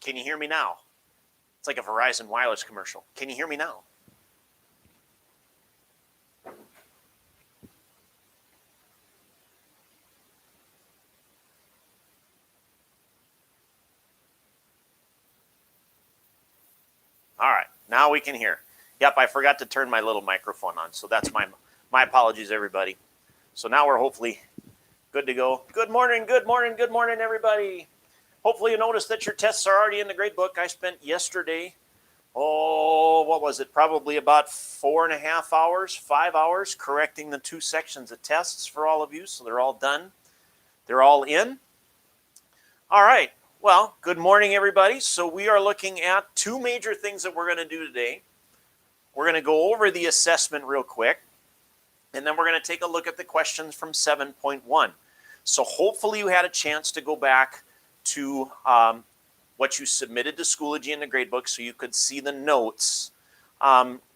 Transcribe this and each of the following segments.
Can you hear me now? It's like a Verizon Wireless commercial. Can you hear me now? All right, now we can hear. Yep, I forgot to turn my little microphone on, so that's my apologies, everybody. So now we're hopefully good to go. Good morning, good morning, good morning, everybody. Hopefully you noticed that your tests are already in the grade book. I spent yesterday, what was it? Probably about 4.5 hours, 5 hours, correcting the 2 sections of tests for all of you. So they're all done. They're all in. All right. Well, good morning, everybody. So we are looking at 2 major things that we're going to do today. We're going to go over the assessment real quick, and then we're going to take a look at the questions from 7.1. So hopefully you had a chance to go back to what you submitted to Schoology in the gradebook so you could see the notes.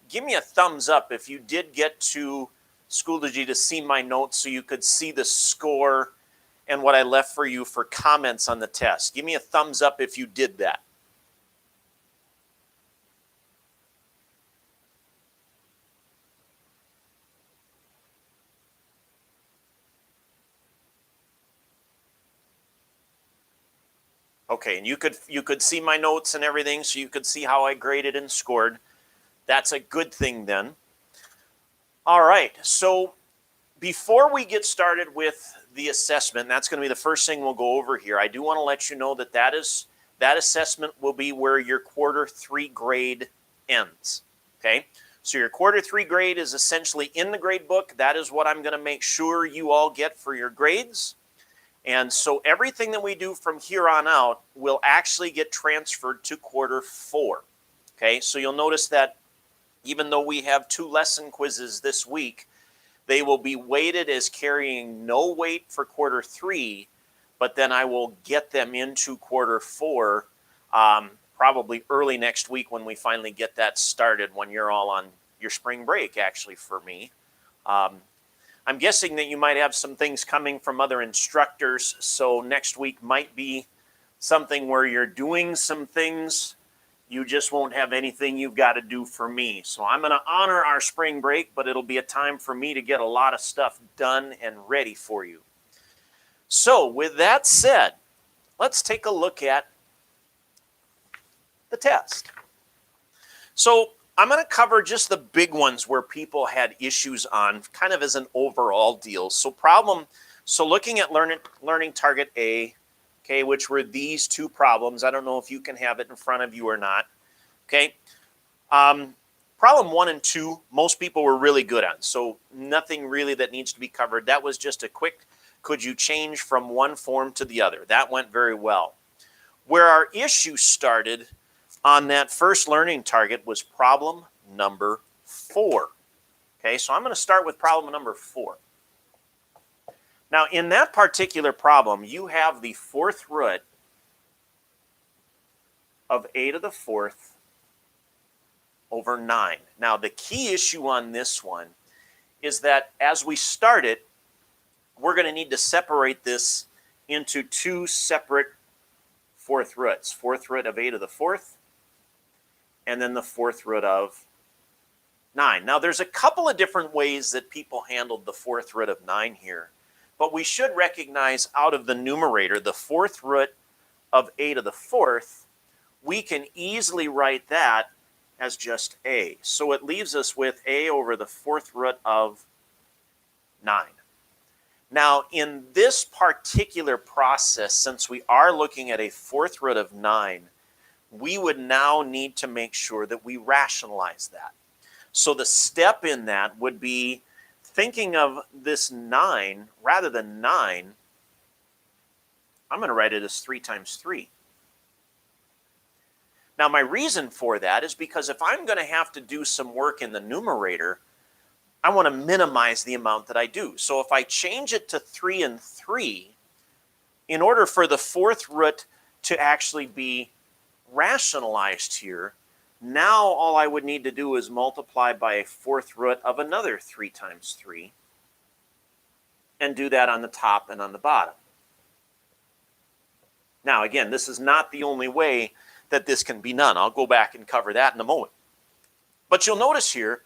Give me a thumbs up if you did get to Schoology to see my notes so you could see the score and what I left for you for comments on the test. Give me a thumbs up if you did that. Okay, and you could see my notes and everything, so you could see how I graded and scored. That's a good thing then. All right, so before we get started with the assessment, that's going to be the first thing we'll go over here. I do want to let you know that that assessment will be where your quarter 3 grade ends. Okay, so your quarter 3 grade is essentially in the grade book. That is what I'm going to make sure you all get for your grades. And so everything that we do from here on out will actually get transferred to quarter 4. Okay, so you'll notice that even though we have 2 lesson quizzes this week, they will be weighted as carrying no weight for quarter 3, but then I will get them into quarter 4 probably early next week when we finally get that started, when you're all on your spring break, actually, for me. I'm guessing that you might have some things coming from other instructors, so next week might be something where you're doing some things. You just won't have anything you've got to do for me. So I'm going to honor our spring break, but it'll be a time for me to get a lot of stuff done and ready for you. So with that said, let's take a look at the test. So I'm going to cover just the big ones where people had issues on, kind of as an overall deal. So looking at learning target A, okay, which were these 2 problems. I don't know if you can have it in front of you or not. Okay. Problem 1 and 2, most people were really good on. So nothing really that needs to be covered. That was just a quick, could you change from one form to the other? That went very well. Where our issue started on that first learning target was problem number 4. Okay, so I'm going to start with problem number 4. Now, in that particular problem, you have the 4th root of a to the 4th over 9. Now, the key issue on this one is that as we start it, we're going to need to separate this into 2 separate 4th roots. 4th root of a to the 4th, and then the 4th root of 9. Now, there's a couple of different ways that people handled the 4th root of 9 here. But we should recognize out of the numerator, the 4th root of a to the 4th, we can easily write that as just a. So it leaves us with a over the 4th root of 9. Now, in this particular process, since we are looking at a 4th root of 9, we would now need to make sure that we rationalize that. So the step in that would be thinking of this 9, rather than 9, I'm going to write it as 3 times 3. Now, my reason for that is because if I'm going to have to do some work in the numerator, I want to minimize the amount that I do. So if I change it to 3 and 3, in order for the 4th root to actually be rationalized here, now all I would need to do is multiply by a 4th root of another 3 times 3 and do that on the top and on the bottom. Now, again, this is not the only way that this can be none. I'll go back and cover that in a moment. But you'll notice here,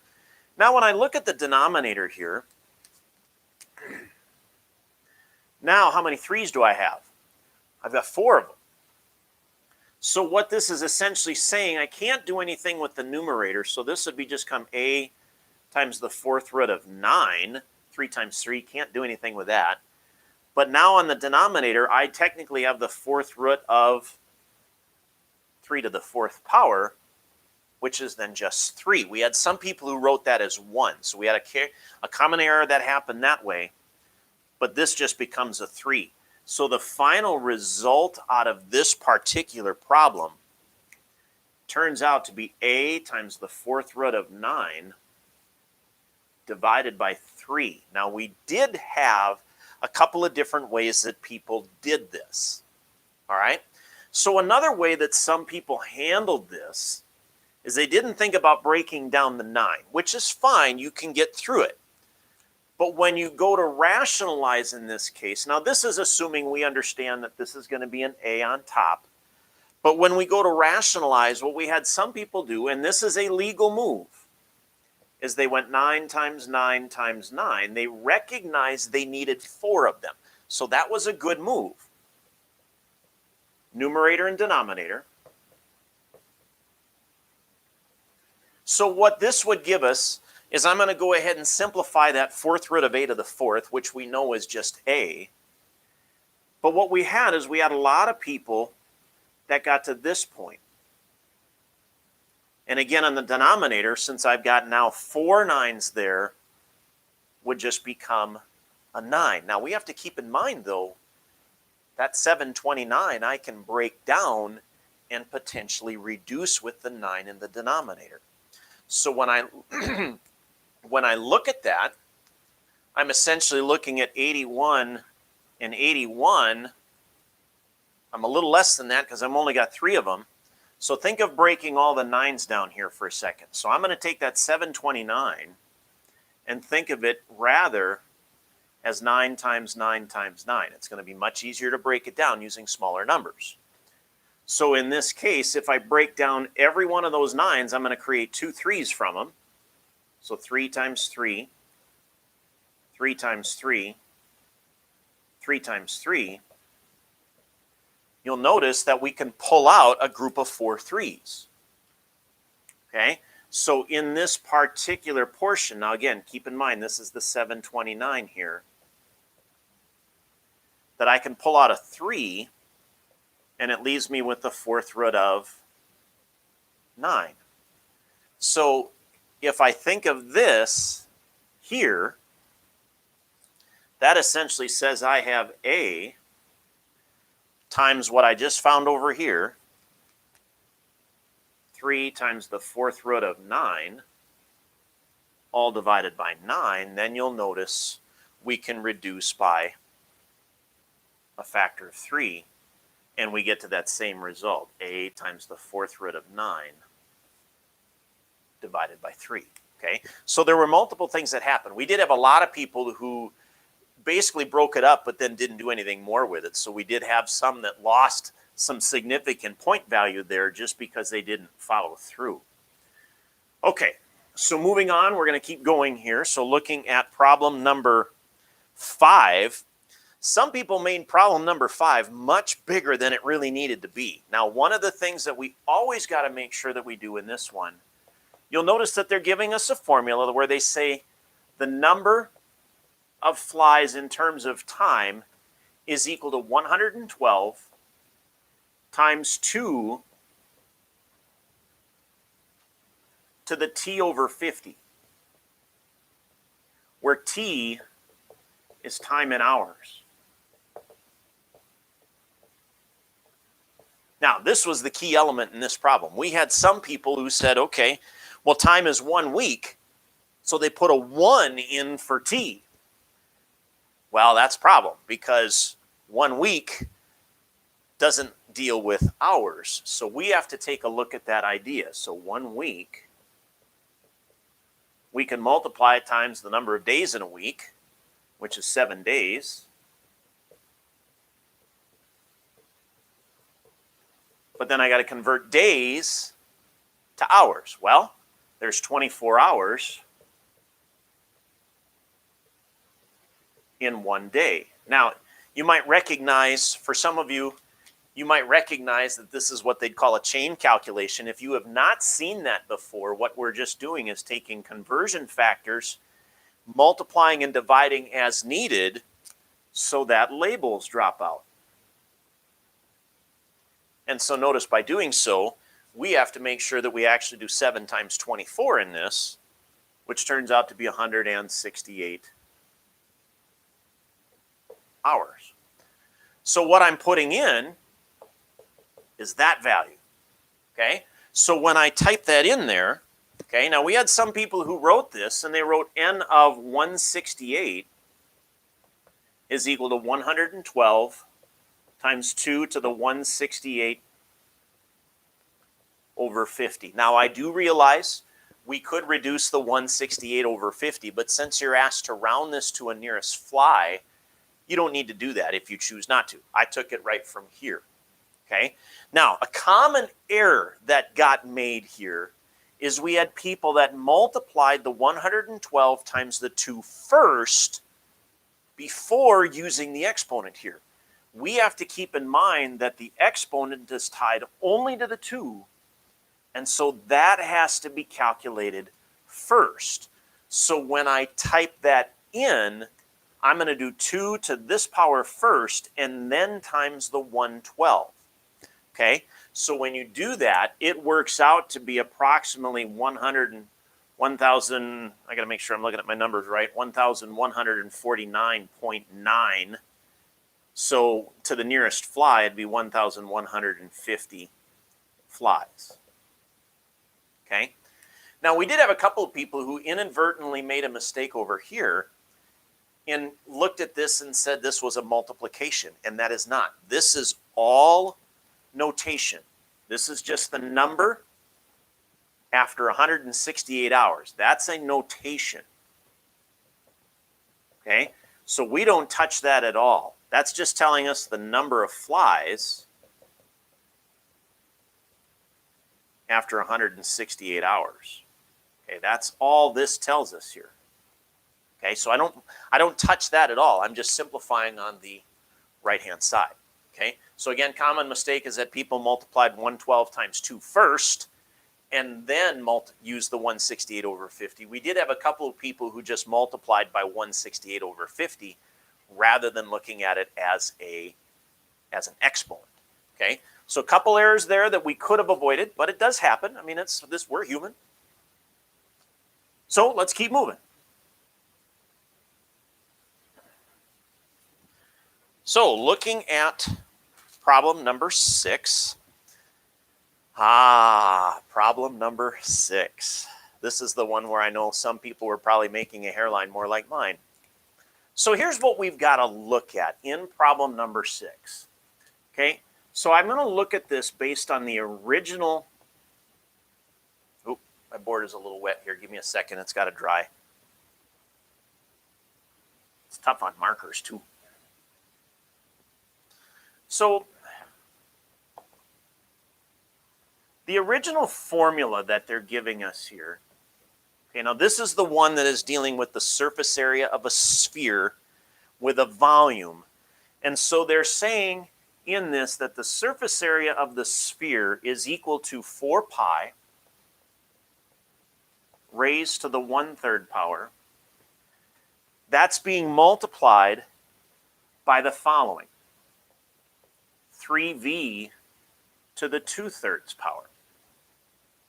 now when I look at the denominator here, now how many 3's do I have? I've got 4 of them. So what this is essentially saying, I can't do anything with the numerator, so this would be just come a times the 4th root of 9. 3 times 3, can't do anything with that. But now on the denominator, I technically have the 4th root of 3 to the 4th power, which is then just 3. We had some people who wrote that as 1, so we had a common error that happened that way, but this just becomes a 3. So the final result out of this particular problem turns out to be a times the 4th root of 9 divided by 3. Now we did have a couple of different ways that people did this. All right? So another way that some people handled this is they didn't think about breaking down the 9, which is fine, you can get through it. But when you go to rationalize in this case, now this is assuming we understand that this is going to be an a on top. But when we go to rationalize, what we had some people do, and this is a legal move, is they went 9 times 9 times 9. They recognized they needed 4 of them. So that was a good move. Numerator and denominator. So what this would give us is I'm going to go ahead and simplify that 4th root of a to the 4th, which we know is just a. But what we had is we had a lot of people that got to this point. And again, on the denominator, since I've got now 4 9's there, would just become a 9. Now we have to keep in mind, though, that 729 I can break down and potentially reduce with the 9 in the denominator. So when I look at that, I'm essentially looking at 81 and 81. I'm a little less than that because I've only got 3 of them. So think of breaking all the 9's down here for a second. So I'm going to take that 729 and think of it rather as 9 times 9 times 9. It's going to be much easier to break it down using smaller numbers. So in this case, if I break down every one of those 9's, I'm going to create 2 3's from them. So 3 times 3, 3 times 3, 3 times 3. You'll notice that we can pull out a group of 4 3's. Okay, so in this particular portion, now again, keep in mind this is the 729 here, that I can pull out a 3, and it leaves me with the 4th root of 9. So if I think of this here, that essentially says I have a times what I just found over here, 3 times the 4th root of 9, all divided by 9, then you'll notice we can reduce by a factor of 3, and we get to that same result, a times the 4th root of 9 divided by 3. Okay, so there were multiple things that happened. We did have a lot of people who basically broke it up but then didn't do anything more with it. So we did have some that lost some significant point value there just because they didn't follow through. Okay, so moving on, we're going to keep going here. So looking at problem number 5, some people made problem number 5 much bigger than it really needed to be. Now, one of the things that we always got to make sure that we do in this one, you'll notice that they're giving us a formula where they say the number of flies in terms of time is equal to 112 times 2 to the t over 50, where t is time in hours. Now, this was the key element in this problem. We had some people who said, okay, well, time is 1 week, so they put a 1 in for t. Well, that's a problem because 1 week doesn't deal with hours. So we have to take a look at that idea. So 1 week, we can multiply it times the number of days in a week, which is 7 days. but then I got to convert days to hours. Well, there's 24 hours in one day. Now, you might recognize, for some of you, you might recognize that this is what they'd call a chain calculation. If you have not seen that before, what we're just doing is taking conversion factors, multiplying and dividing as needed so that labels drop out. And so notice by doing so, we have to make sure that we actually do 7 times 24 in this, which turns out to be 168 hours. So what I'm putting in is that value, okay? So when I type that in there, okay, now we had some people who wrote this, and they wrote n of 168 is equal to 112 times 2 to the 168 over 50. Now, I do realize we could reduce the 168 over 50, but since you're asked to round this to a nearest fly, you don't need to do that if you choose not to. I took it right from here, okay? Now, a common error that got made here is we had people that multiplied the 112 times the 2 first before using the exponent here. We have to keep in mind that the exponent is tied only to the 2, and so that has to be calculated first. So when I type that in, I'm going to do 2 to this power first and then times the 112. Okay, so when you do that, it works out to be approximately 1,000, I got to make sure I'm looking at my numbers right, 1,149.9. So to the nearest fly, it'd be 1,150 flies. Okay, now we did have a couple of people who inadvertently made a mistake over here and looked at this and said this was a multiplication, and that is not. This is all notation. This is just the number after 168 hours. That's a notation. Okay, so we don't touch that at all. That's just telling us the number of flies after 168 hours. Okay, that's all this tells us here. Okay, so I don't touch that at all. I'm just simplifying on the right-hand side. Okay, so again, common mistake is that people multiplied 112 times 2 first and then use the 168 over 50. We did have a couple of people who just multiplied by 168 over 50 rather than looking at it as an exponent. Okay, so a couple errors there that we could have avoided, but it does happen. I mean, we're human. So let's keep moving. So looking at problem number 6. Problem number 6. This is the one where I know some people were probably making a hairline more like mine. So here's what we've got to look at in problem number 6. Okay, so I'm going to look at this based on the original. Oh, my board is a little wet here. Give me a second. It's got to dry. It's tough on markers too. So the original formula that they're giving us here, okay, now this is the one that is dealing with the surface area of a sphere with a volume. And so they're saying in this that the surface area of the sphere is equal to 4 pi raised to the 1/3 power. That's being multiplied by the following. 3v to the 2/3 power.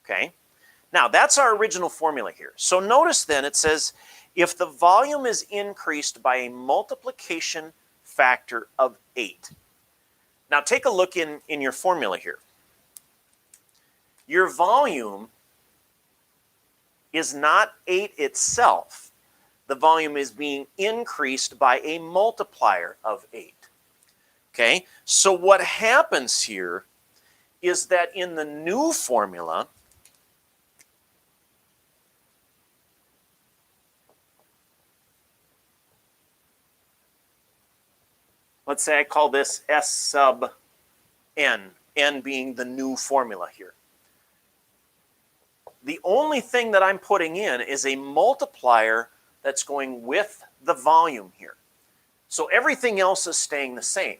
Okay, now that's our original formula here. So notice then it says if the volume is increased by a multiplication factor of 8. Now take a look in your formula here. Your volume is not 8 itself. The volume is being increased by a multiplier of 8. Okay, so what happens here is that in the new formula, let's say I call this S sub n n being the new formula here. The only thing that I'm putting in is a multiplier that's going with the volume here. So everything else is staying the same.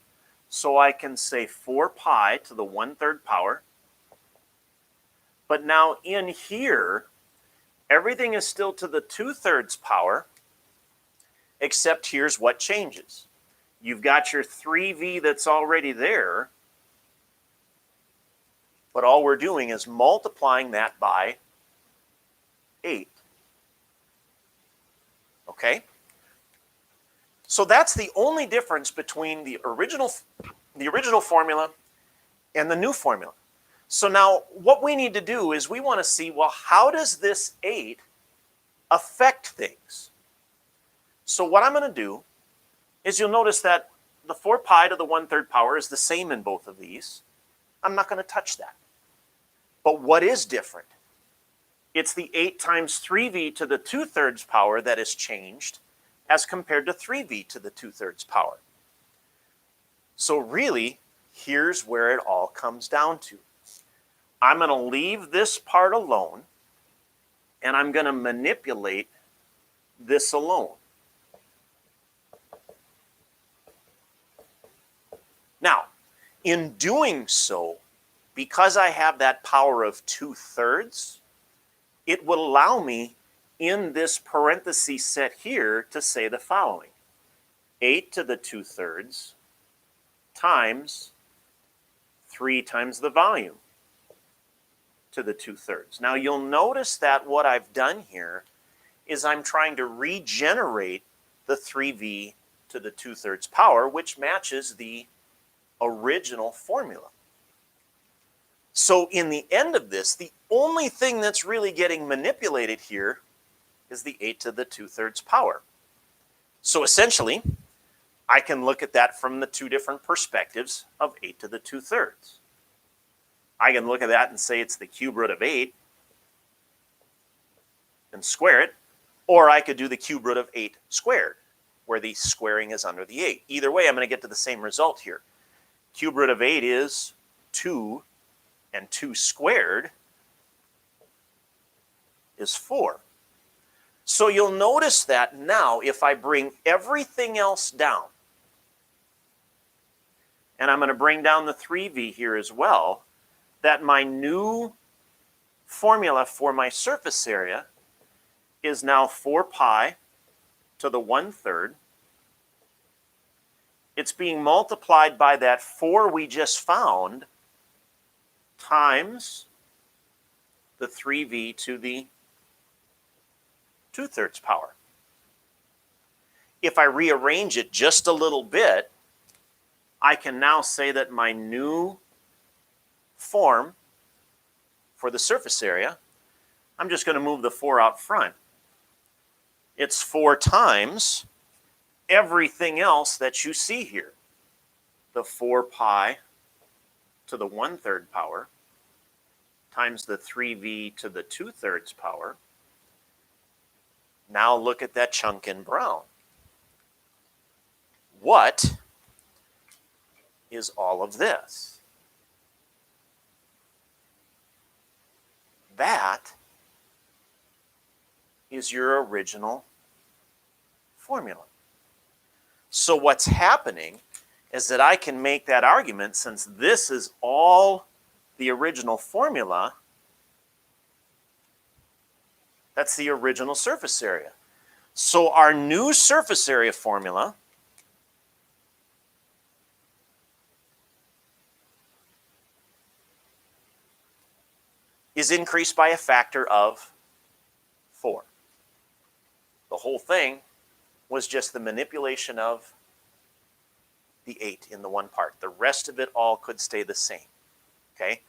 So I can say 4 pi to the 1/3 power. But now in here, everything is still to the 2/3 power, except here's what changes. You've got your 3v that's already there, but all we're doing is multiplying that by 8. Okay? So that's the only difference between the original formula and the new formula. So now what we need to do is we want to see, well, how does this 8 affect things? So what I'm going to do is you'll notice that the 4 pi to the 1/3 power is the same in both of these. I'm not going to touch that. But what is different? It's the 8 times 3v to the 2/3 power that is changed as compared to 3v to the 2/3 power. So really, here's where it all comes down to. I'm going to leave this part alone, and I'm going to manipulate this alone. Now, in doing so, because I have that power of 2/3, it will allow me in this parenthesis set here to say the following. 8 to the 2/3 times 3 times the volume to the 2/3. Now you'll notice that what I've done here is I'm trying to regenerate the 3v to the 2/3 power, which matches the original formula. So in the end of this, the only thing that's really getting manipulated here is the 8 to the 2/3 power. So essentially, I can look at that from the two different perspectives of 8 to the 2/3. I can look at that and say it's the cube root of 8 and square it, or I could do the cube root of 8 squared, where the squaring is under the 8. Either way, I'm going to get to the same result here. Cube root of 8 is 2, and 2 squared is 4. So you'll notice that now if I bring everything else down, and I'm going to bring down the 3v here as well, that my new formula for my surface area is now 4 pi to the 1/3. It's being multiplied by that 4 we just found times the 3v to the 2/3 power. If I rearrange it just a little bit, I can now say that my new form for the surface area, I'm just going to move the 4 out front. It's 4 times everything else that you see here. The 4 pi to the 1/3 power times the 3v to the 2/3 power. Now look at that chunk in brown. What is all of this? That is your original formula. So what's happening is that I can make that argument, since this is all the original formula, that's the original surface area. So our new surface area formula is increased by a factor of 4. The whole thing was just the manipulation of the 8 in the one part. The rest of it all could stay the same. Okay?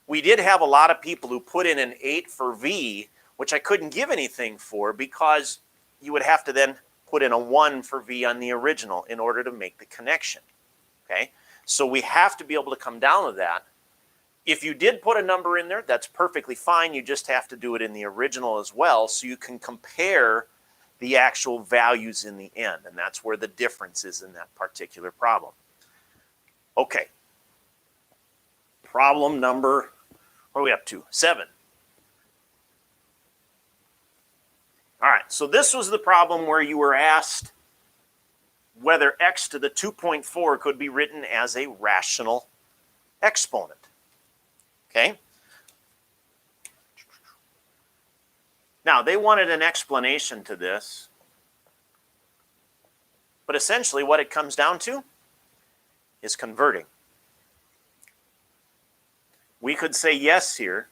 We did have a lot of people who put in an 8 for V, which I couldn't give anything for because you would have to then put in a 1 for V on the original in order to make the connection. Okay? So we have to be able to come down to that. If you did put a number in there, that's perfectly fine. You just have to do it in the original as well so you can compare the actual values in the end. And that's where the difference is in that particular problem. Okay. problem number, what are we up to? 7. All right, so this was the problem where you were asked whether x to the 2.4 could be written as a rational exponent. Okay? Now, they wanted an explanation to this, but essentially what it comes down to is converting. We could say yes here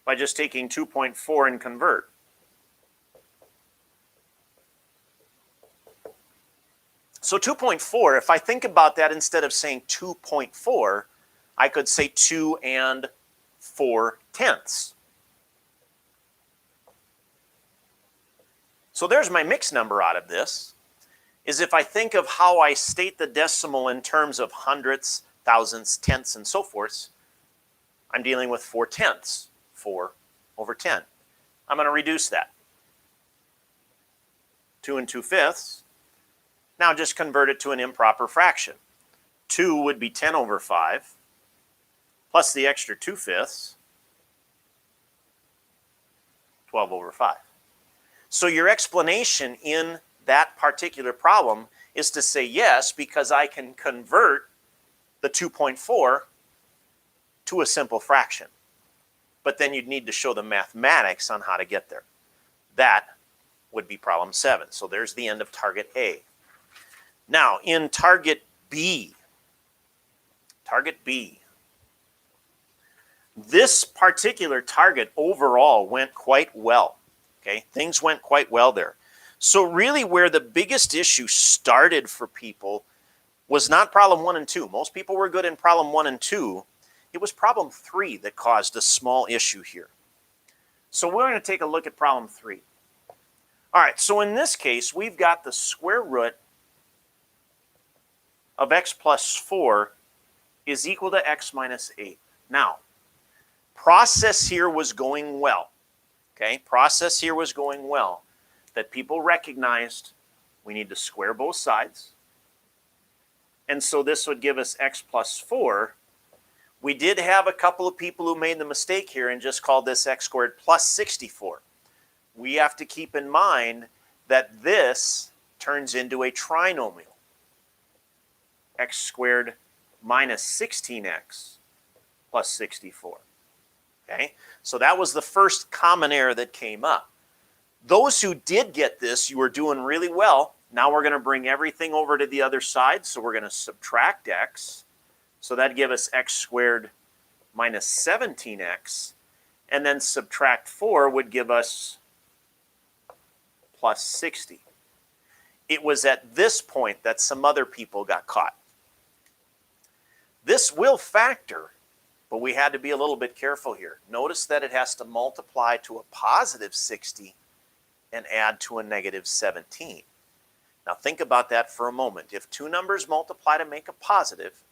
by just taking 2.4 and convert. So 2.4, if I think about that, instead of saying 2.4, I could say 2 and 4/10. So there's my mixed number out of this, is if I think of how I state the decimal in terms of hundredths, thousandths, tenths, and so forth, I'm dealing with 4/10, 4/10. I'm going to reduce that. 2 and 2/5. Now just convert it to an improper fraction. 2 would be 10/5, plus the extra 2/5, 12/5. So your explanation in that particular problem is to say yes, because I can convert the 2.4 to a simple fraction. But then you'd need to show the mathematics on how to get there. That would be problem 7. So there's the end of target A. Now, in target B, this particular target overall went quite well. Okay, things went quite well there. So really where the biggest issue started for people was not problem 1 and 2. Most people were good in problem 1 and 2. It was problem 3 that caused a small issue here. So we're going to take a look at problem 3. All right, so in this case, we've got the square root of x plus 4 is equal to x minus 8. Now, process here was going well. Okay, process here was going well, that people recognized we need to square both sides. And so this would give us x plus 4. We did have a couple of people who made the mistake here and just called this x squared plus 64. We have to keep in mind that this turns into a trinomial. X squared minus 16x plus 64. Okay, so that was the first common error that came up. Those who did get this, you were doing really well. Now we're going to bring everything over to the other side, so we're going to subtract x. So that'd give us x squared minus 17x, and then subtract 4 would give us plus 60. It was at this point that some other people got caught. This will factor, but we had to be a little bit careful here. Notice that it has to multiply to a positive 60 and add to a negative 17. Now think about that for a moment. If two numbers multiply to make a positive,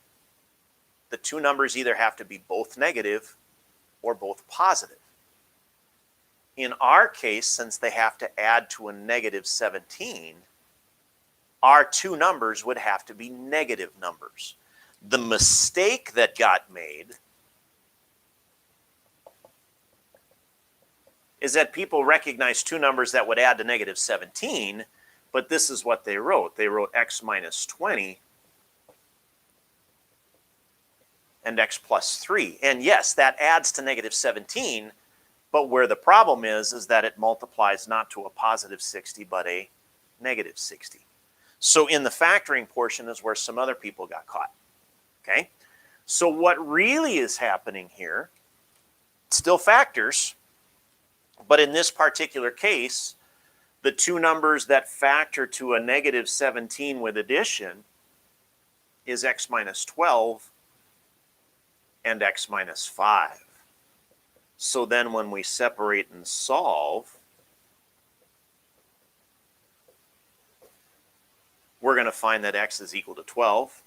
the two numbers either have to be both negative or both positive. In our case, since they have to add to a negative 17, our two numbers would have to be negative numbers. The mistake that got made is that people recognized two numbers that would add to negative 17, but this is what they wrote. They wrote x minus 20 and x plus 3. And yes, that adds to negative 17, but where the problem is that it multiplies not to a positive 60, but a negative 60. So in the factoring portion is where some other people got caught. Okay? So what really is happening here, still factors, but in this particular case, the two numbers that factor to a negative 17 with addition is x minus 12 and x minus 5. So then when we separate and solve, we're going to find that x is equal to 12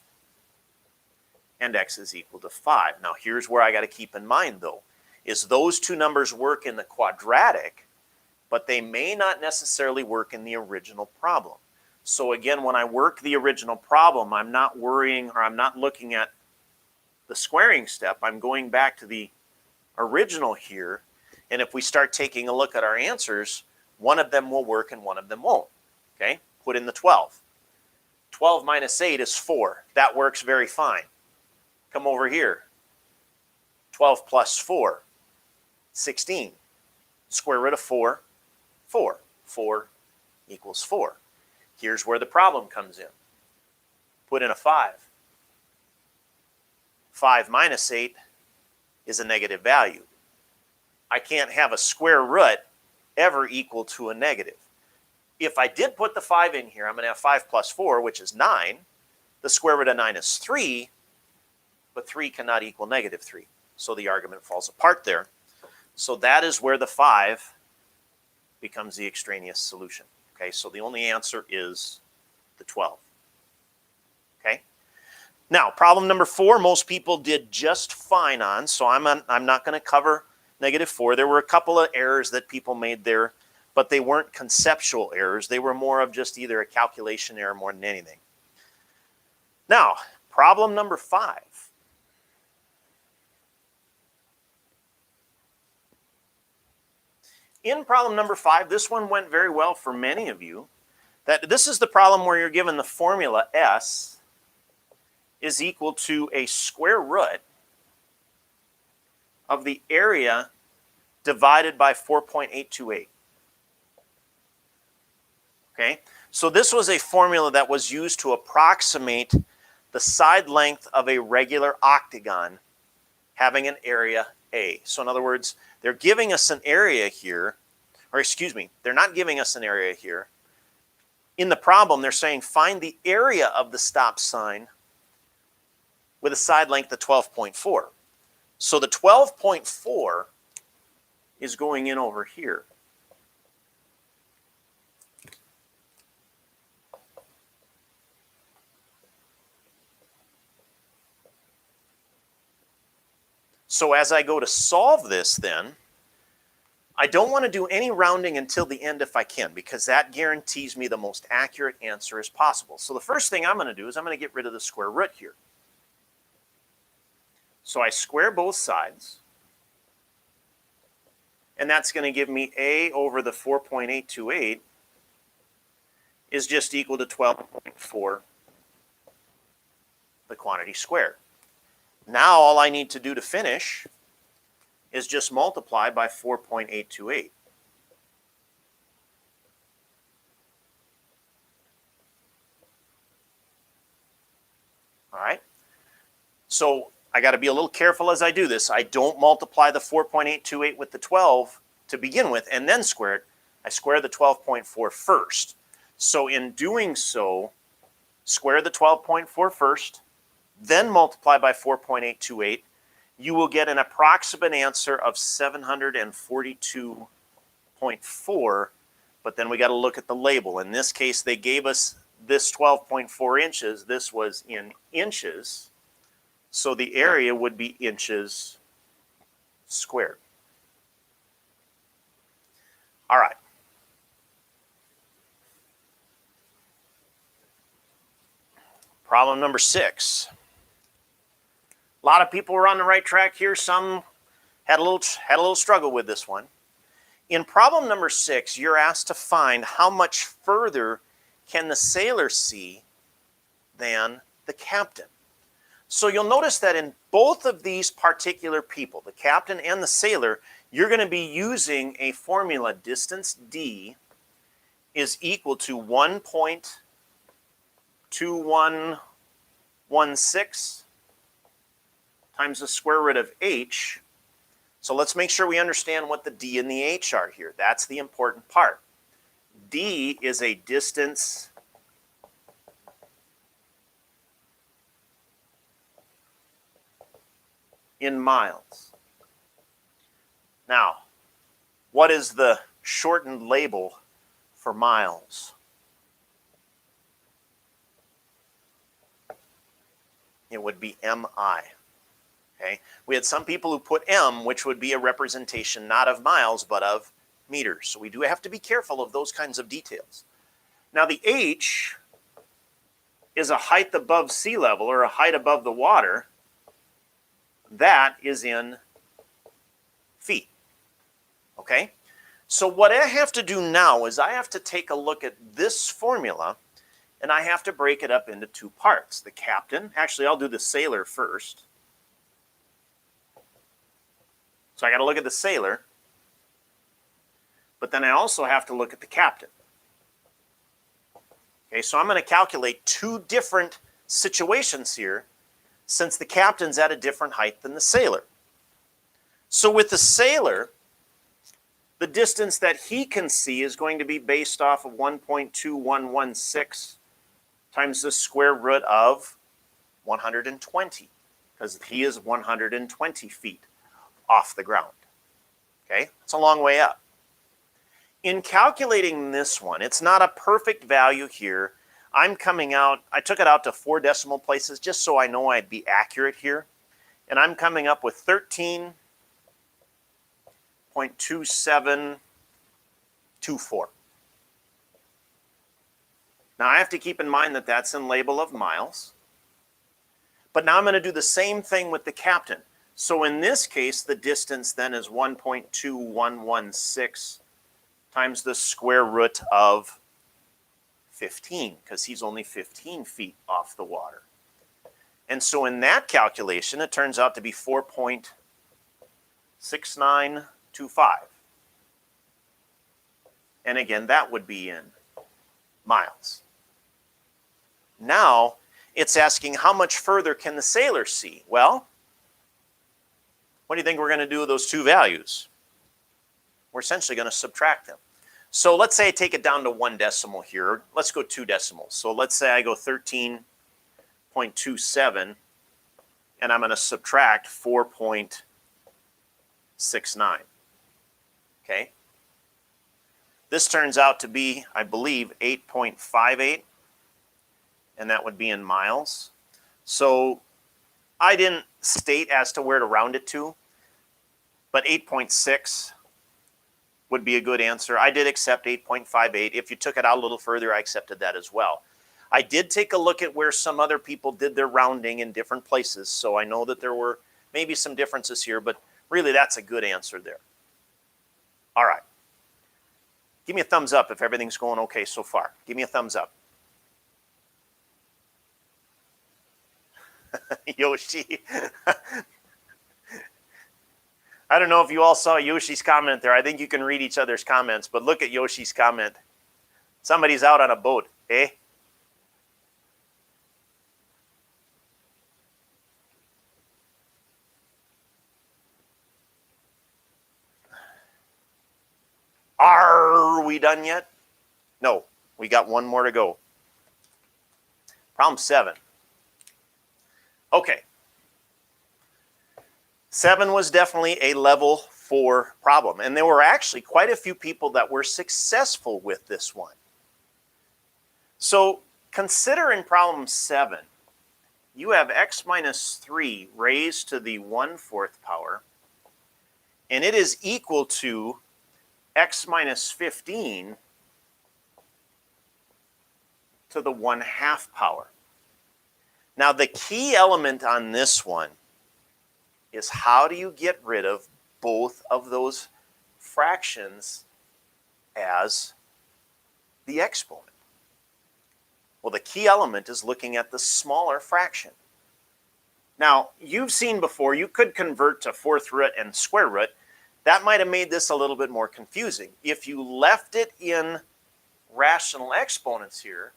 and x is equal to 5. Now here's where I got to keep in mind though, is those two numbers work in the quadratic, but they may not necessarily work in the original problem. So again, when I work the original problem, I'm not worrying, or I'm not looking at the squaring step, I'm going back to the original here, and if we start taking a look at our answers, one of them will work and one of them won't. Okay, put in the 12. 12 minus 8 is 4. That works very fine. Come over here. 12 plus 4, 16. Square root of 4, 4. 4 equals 4. Here's where the problem comes in. Put in a 5. 5 minus 8 is a negative value. I can't have a square root ever equal to a negative. If I did put the 5 in here, I'm going to have 5 plus 4, which is 9. The square root of 9 is 3, but 3 cannot equal negative 3. So the argument falls apart there. So that is where the 5 becomes the extraneous solution. Okay, so the only answer is the 12. Okay. Now, problem number 4, most people did just fine on, so I'm not going to cover negative 4. There were a couple of errors that people made there, but they weren't conceptual errors. They were more of just either a calculation error more than anything. Now, problem number 5. In problem number 5, this one went very well for many of you. That this is the problem where you're given the formula S is equal to a square root of the area divided by 4.828. Okay, so this was a formula that was used to approximate the side length of a regular octagon having an area A. So in other words, they're giving us an area here, or excuse me, they're not giving us an area here. In the problem, they're saying find the area of the stop sign with a side length of 12.4. So the 12.4 is going in over here. So as I go to solve this then, I don't want to do any rounding until the end if I can, because that guarantees me the most accurate answer as possible. So the first thing I'm going to do is I'm going to get rid of the square root here. So I square both sides, and that's going to give me A over the 4.828 is just equal to 12.4, the quantity squared. Now all I need to do to finish is just multiply by 4.828. All right? So I got to be a little careful as I do this. I don't multiply the 4.828 with the 12 to begin with and then square it. I square the 12.4 first. So in doing so, square the 12.4 first, then multiply by 4.828. You will get an approximate answer of 742.4, but then we got to look at the label. In this case, they gave us this 12.4 inches. This was in inches, so the area would be inches squared. All right. Problem number 6. A lot of people were on the right track here. Some had a little struggle with this one. In problem number 6, you're asked to find how much further can the sailor see than the captain. So you'll notice that in both of these particular people, the captain and the sailor, you're going to be using a formula. Distance D is equal to 1.2116 times the square root of h. So let's make sure we understand what the d and the h are here. That's the important part. D is a distance in miles. Now, what is the shortened label for miles? It would be MI. Okay? We had some people who put M, which would be a representation not of miles, but of meters. So we do have to be careful of those kinds of details. Now the H is a height above sea level, or a height above the water. that is in feet. Okay? So what I have to do now is I have to take a look at this formula, and I have to break it up into two parts. The captain, actually I'll do the sailor first. So I got to look at the sailor, but then I also have to look at the captain. Okay, so I'm going to calculate two different situations here since the captain's at a different height than the sailor. So with the sailor, the distance that he can see is going to be based off of 1.2116 times the square root of 120, because he is 120 feet off the ground. Okay, it's a long way up. In calculating this one, it's not a perfect value here. I'm coming out, I took it out to 4 decimal places just so I know I'd be accurate here. And I'm coming up with 13.2724. Now I have to keep in mind that that's in label of miles. But now I'm going to do the same thing with the captain. So in this case, the distance then is 1.2116 times the square root of 15, because he's only 15 feet off the water. And so in that calculation, it turns out to be 4.6925. And again, that would be in miles. Now, it's asking how much further can the sailor see? Well, what do you think we're going to do with those two values? We're essentially going to subtract them. So let's say I take it down to 1 decimal here. Let's go 2 decimals. So let's say I go 13.27, and I'm going to subtract 4.69. Okay? This turns out to be, I believe, 8.58, and that would be in miles. So I didn't state as to where to round it to, but 8.6 would be a good answer. I did accept 8.58. If you took it out a little further, I accepted that as well. I did take a look at where some other people did their rounding in different places, so I know that there were maybe some differences here, but really that's a good answer there. All right. Give me a thumbs up if everything's going okay so far. Give me a thumbs up. Yoshi. I don't know if you all saw Yoshi's comment there. I think you can read each other's comments, but look at Yoshi's comment. Somebody's out on a boat, eh? Are we done yet? No, we got one more to go. Problem 7. Okay. 7 was definitely a level 4 problem, and there were actually quite a few people that were successful with this one. So consider in problem 7, you have x minus 3 raised to the 1/4 power, and it is equal to x minus 15 to the 1/2 power. Now the key element on this one is how do you get rid of both of those fractions as the exponent? Well, the key element is looking at the smaller fraction. Now, you've seen before, you could convert to 4th root and square root. That might have made this a little bit more confusing. If you left it in rational exponents here,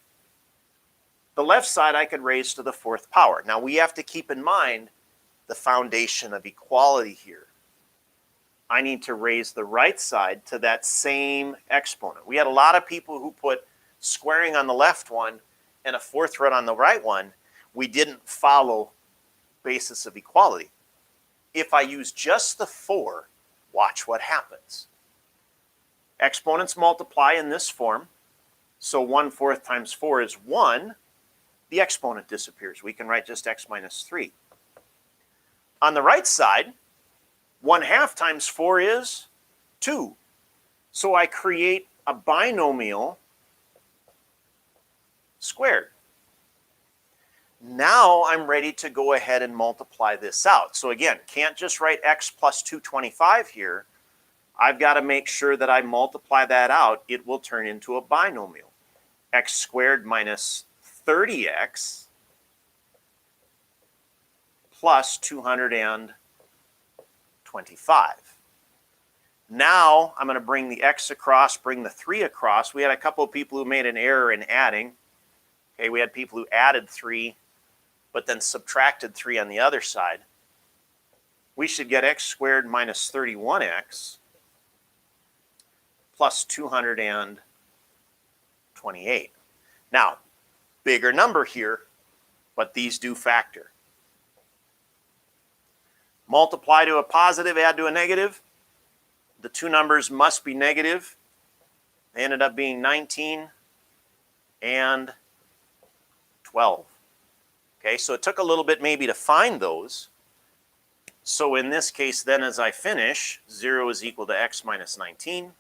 the left side I could raise to the 4th power. Now, we have to keep in mind the foundation of equality here. I need to raise the right side to that same exponent. We had a lot of people who put squaring on the left one and a 4th root on the right one. We didn't follow basis of equality. If I use just the 4, watch what happens. Exponents multiply in this form. So 1/4 times 4 is 1. The exponent disappears. We can write just x minus 3. On the right side, 1/2 times 4 is 2. So I create a binomial squared. Now I'm ready to go ahead and multiply this out. So again, can't just write x plus 225 here. I've got to make sure that I multiply that out. It will turn into a binomial. X squared minus 30x plus 225. Now I'm going to bring the x across, bring the 3 across. We had a couple of people who made an error in adding. Okay, we had people who added 3, but then subtracted 3 on the other side. We should get x squared minus 31x plus 228. Now, bigger number here, but these do factor. Multiply to a positive, add to a negative. The two numbers must be negative. They ended up being 19 and 12. Okay, so it took a little bit maybe to find those. So in this case, then as I finish, 0 is equal to x minus 19.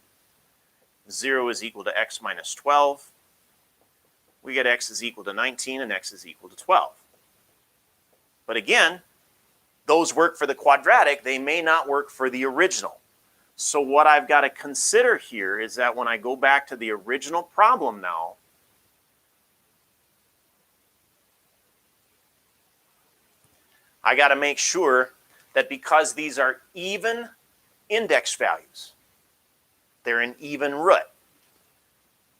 0 is equal to x minus 12. We get x is equal to 19 and x is equal to 12. But again, those work for the quadratic. They may not work for the original. So what I've got to consider here is that when I go back to the original problem now, I got to make sure that because these are even index values, they're an even root.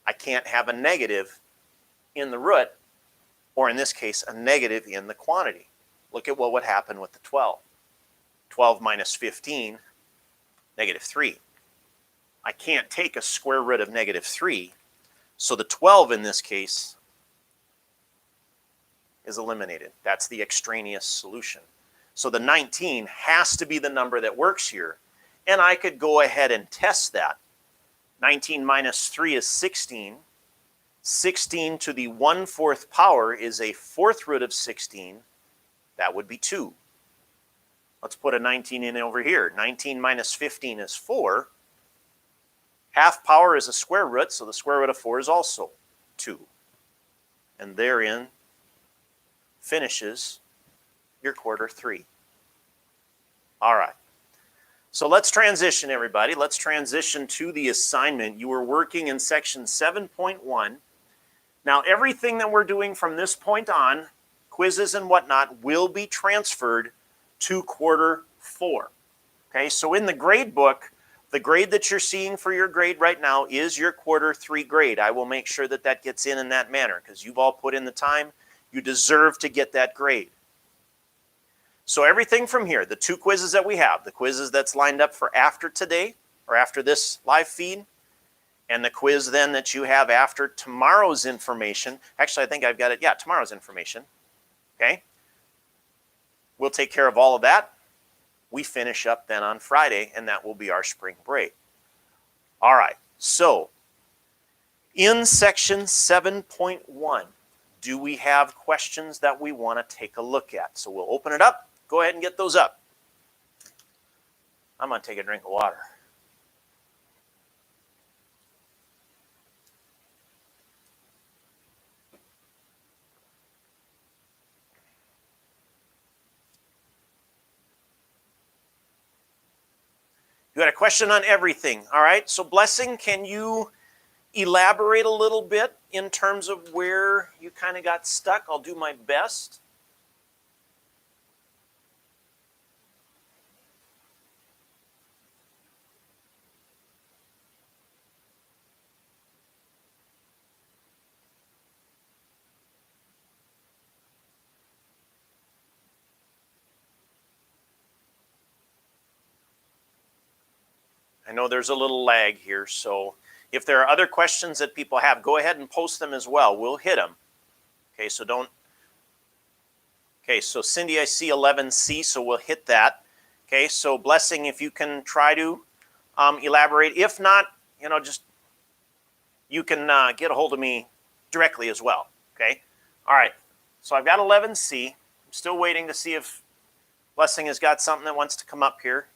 I can't have a negative in the root, or in this case, a negative in the quantity. Look at what would happen with the 12. 12 minus 15, negative 3. I can't take a square root of negative 3, so the 12 in this case is eliminated. That's the extraneous solution. So the 19 has to be the number that works here, and I could go ahead and test that. 19 minus 3 is 16. 16 to the 1/4 power is a 4th root of 16. That would be 2. Let's put a 19 in over here. 19 minus 15 is 4. Half power is a square root, so the square root of 4 is also 2. And therein finishes your quarter 3. All right. So let's transition, everybody. Let's transition to the assignment. You were working in section 7.1. Now, everything that we're doing from this point on, quizzes and whatnot, will be transferred to quarter 4. Okay, so in the grade book, the grade that you're seeing for your grade right now is your quarter 3 grade. I will make sure that that gets in that manner because you've all put in the time. You deserve to get that grade. So everything from here, the 2 quizzes that we have, the quizzes that's lined up for after today or after this live feed, and the quiz then that you have after tomorrow's information. Actually, I think I've got it. Yeah, tomorrow's information. Okay? We'll take care of all of that. We finish up then on Friday, and that will be our spring break. All right. So in section 7.1, do we have questions that we want to take a look at? So we'll open it up. Go ahead and get those up. I'm going to take a drink of water. You had a question on everything. All right. So Blessing, can you elaborate a little bit in terms of where you kind of got stuck? I'll do my best. I know there's a little lag here, so if there are other questions that people have, go ahead and post them as well. We'll hit them. Okay, so don't. Okay, so Cindy, I see 11C, so we'll hit that. Okay, so Blessing, if you can try to elaborate. If not, just you can get a hold of me directly as well. Okay, all right. So I've got 11C. I'm still waiting to see if Blessing has got something that wants to come up here.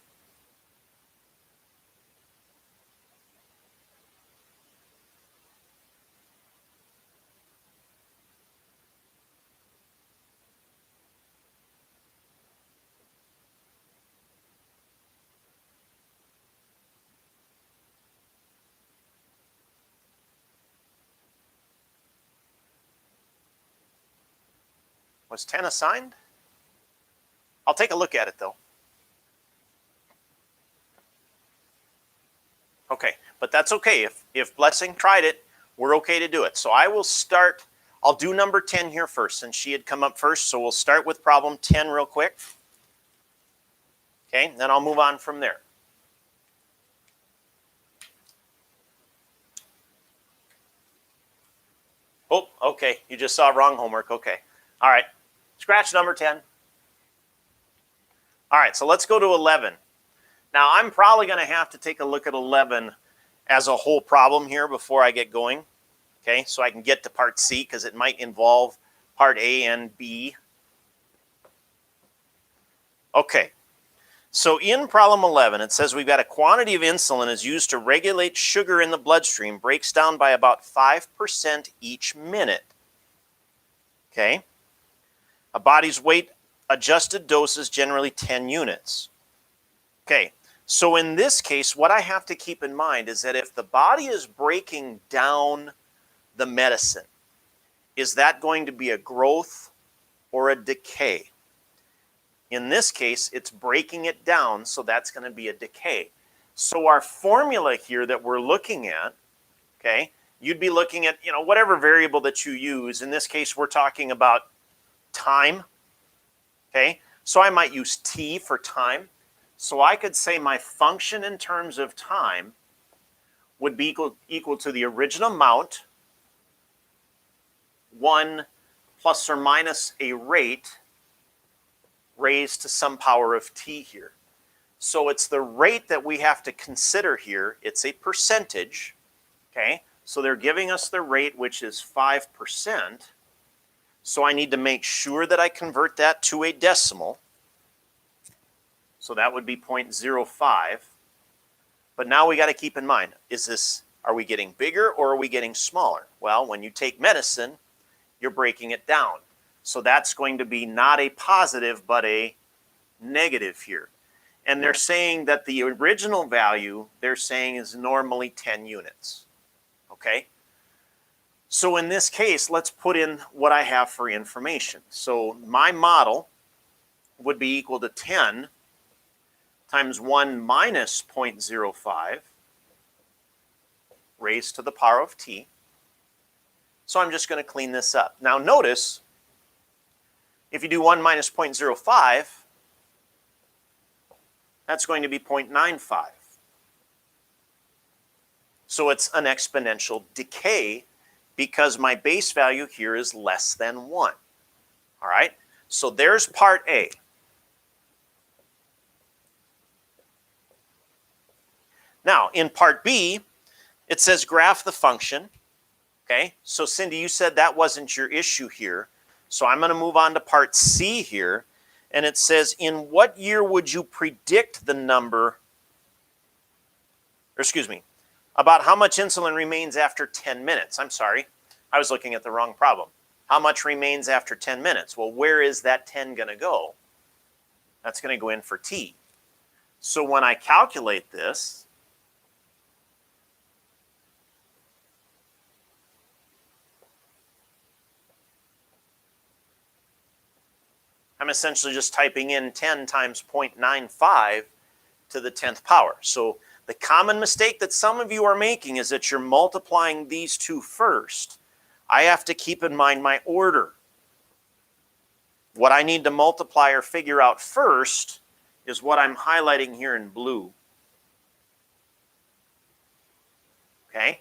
Was 10 assigned? I'll take a look at it though. Okay, but that's okay. If Blessing tried it, we're okay to do it. So I will start, I'll do number 10 here first, since she had come up first. So we'll start with problem 10 real quick. Okay, then I'll move on from there. Oh, okay, you just saw wrong homework. Okay, all right, scratch number 10. All right, so let's go to 11. Now, I'm probably going to have to take a look at 11 as a whole problem here before I get going, okay, so I can get to part C, because it might involve part A and B. Okay, so in problem 11, it says we've got a quantity of insulin is used to regulate sugar in the bloodstream, breaks down by about 5% each minute, okay? A body's weight adjusted dose is generally 10 units. Okay, so in this case, what I have to keep in mind is that if the body is breaking down the medicine, is that going to be a growth or a decay? In this case, it's breaking it down, so that's going to be a decay. So our formula here that we're looking at, okay, you'd be looking at, you know, whatever variable that you use. In this case, we're talking about time, okay? So I might use T for time. So I could say my function in terms of time would be equal to the original amount, 1 plus or minus a rate raised to some power of t here. So it's the rate that we have to consider here. It's a percentage, okay? So they're giving us the rate, which is 5%. So I need to make sure that I convert that to a decimal. So that would be 0.05. But now we got to keep in mind, are we getting bigger or are we getting smaller? Well, when you take medicine, you're breaking it down. So that's going to be not a positive, but a negative here. And they're saying that the original value, they're saying, is normally 10 units. Okay? So in this case, let's put in what I have for information. So my model would be equal to 10 times 1 minus 0.05 raised to the power of t. So I'm just going to clean this up. Now notice, if you do 1 minus 0.05, that's going to be 0.95. So it's an exponential decay because my base value here is less than 1. All right? So there's part A. Now, in part B, it says graph the function. Okay? So Cindy, you said that wasn't your issue here. So I'm going to move on to part C here. And it says, in what year would you predict the number, or excuse me, about how much insulin remains after 10 minutes? I'm sorry, I was looking at the wrong problem. How much remains after 10 minutes? Well, where is that 10 going to go? That's going to go in for T. So when I calculate this, I'm essentially just typing in 10 times 0.95 to the 10th power. So the common mistake that some of you are making is that you're multiplying these two first. I have to keep in mind my order. What I need to multiply or figure out first is what I'm highlighting here in blue. Okay?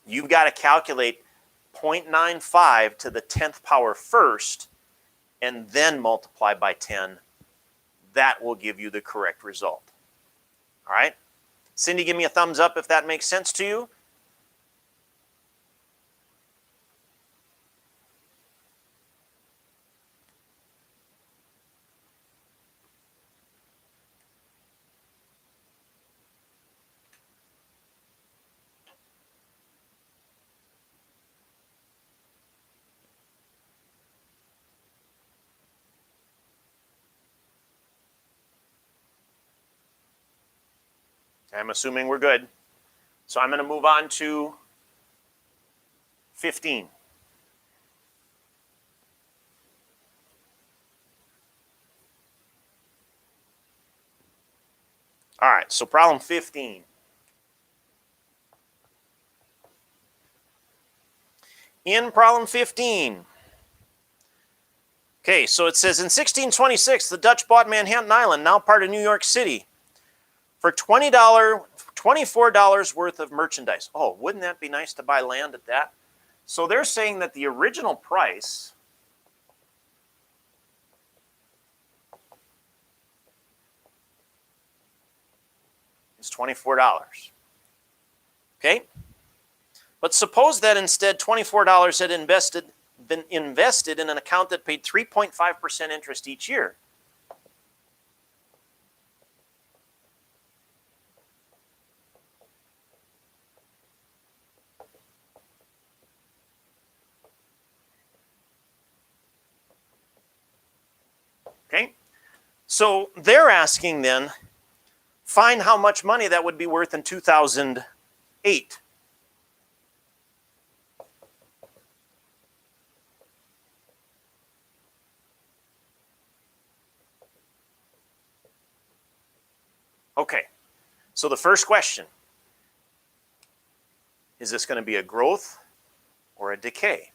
You've got to calculate 0.95 to the 10th power first, and then multiply by 10, that will give you the correct result. All right? Cindy, give me a thumbs up if that makes sense to you. I'm assuming we're good. So I'm going to move on to 15. All right, so problem 15. In problem 15, okay, so it says in 1626, the Dutch bought Manhattan Island, now part of New York City, for $24 worth of merchandise. Oh, wouldn't that be nice to buy land at that? So they're saying that the original price is $24. Okay? But suppose that instead $24 had been invested in an account that paid 3.5% interest each year. Okay? So they're asking then, find how much money that would be worth in 2008. Okay, so the first question, is this going to be a growth or a decay?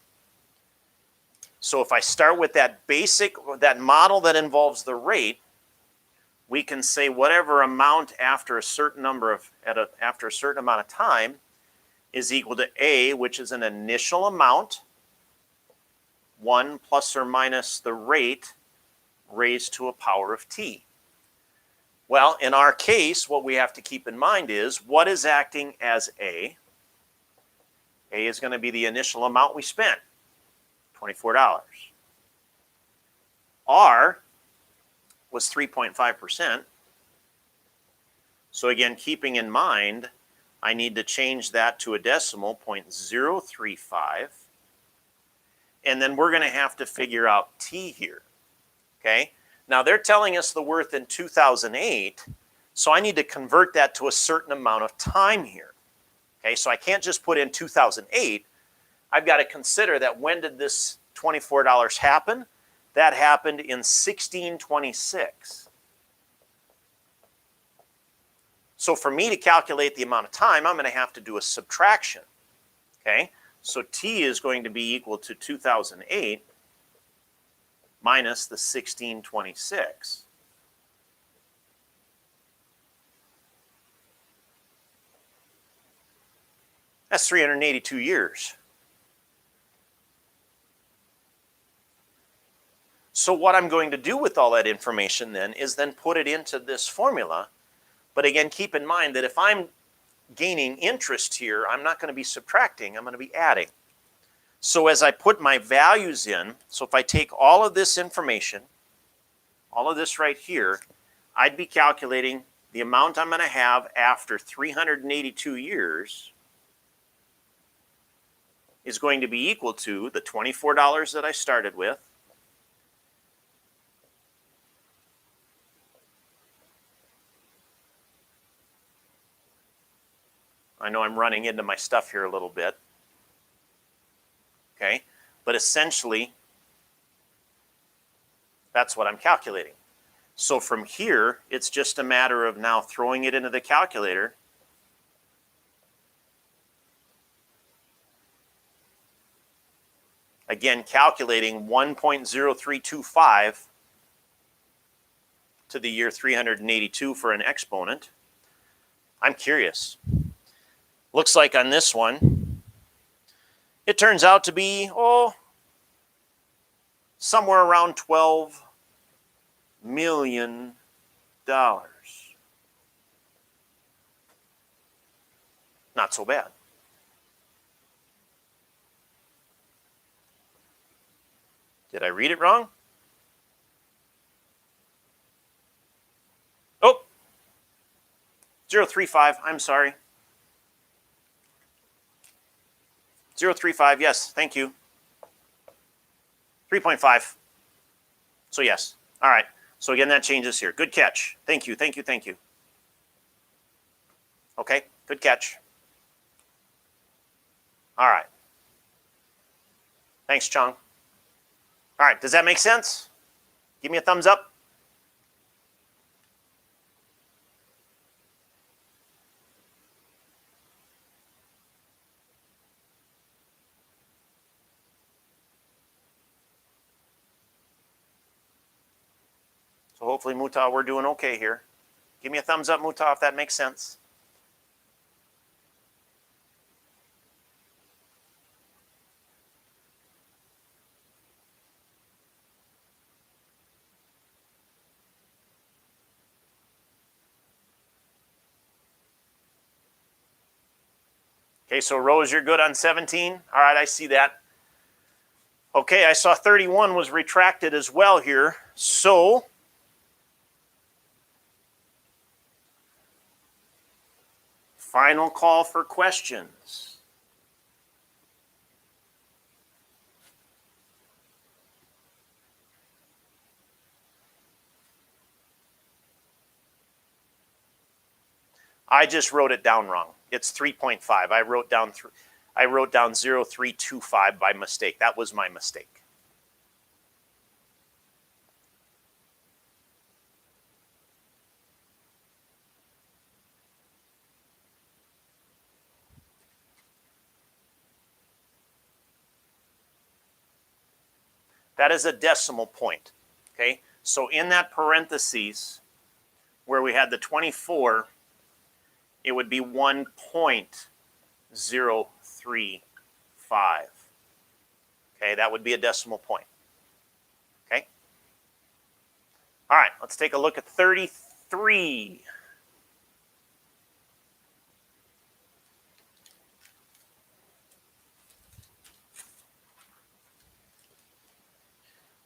So if I start with that that model that involves the rate, we can say whatever amount after a certain after a certain amount of time is equal to A, which is an initial amount, 1 plus or minus the rate raised to a power of t. Well, in our case, what we have to keep in mind is what is acting as A. A is going to be the initial amount we spent, $24. R was 3.5%. So again, keeping in mind, I need to change that to a decimal, 0.035. And then we're going to have to figure out T here, okay? Now they're telling us the worth in 2008, so I need to convert that to a certain amount of time here. Okay, so I can't just put in 2008. I've got to consider that when did this $24 happen? That happened in 1626. So for me to calculate the amount of time, I'm going to have to do a subtraction. Okay, so T is going to be equal to 2008 minus the 1626. That's 382 years. So what I'm going to do with all that information then is then put it into this formula. But again, keep in mind that if I'm gaining interest here, I'm not going to be subtracting, I'm going to be adding. So as I put my values in, so if I take all of this information, all of this right here, I'd be calculating the amount I'm going to have after 382 years is going to be equal to the $24 that I started with, I know I'm running into my stuff here a little bit, okay? But essentially, that's what I'm calculating. So from here, it's just a matter of now throwing it into the calculator. Again, calculating 1.0325 to the year 382 for an exponent. I'm curious. Looks like on this one, it turns out to be, somewhere around $12 million. Not so bad. Did I read it wrong? Oh, 0.35, I'm sorry. 0.35, yes, thank you. 3.5. So yes. All right. So again, that changes here. Good catch. Thank you, thank you, thank you. Okay, good catch. All right. Thanks, Chung. All right, does that make sense? Give me a thumbs up. So hopefully, Muta, we're doing okay here. Give me a thumbs up, Muta, if that makes sense. Okay, so Rose, you're good on 17? All right, I see that. Okay, I saw 31 was retracted as well here. So final call for questions. I just wrote it down wrong. It's 3.5. I wrote down 0.325 by mistake. That was my mistake. That is a decimal point. Okay? So in that parentheses where we had the 24, it would be 1.035. Okay, that would be a decimal point. Okay? All right, let's take a look at 33.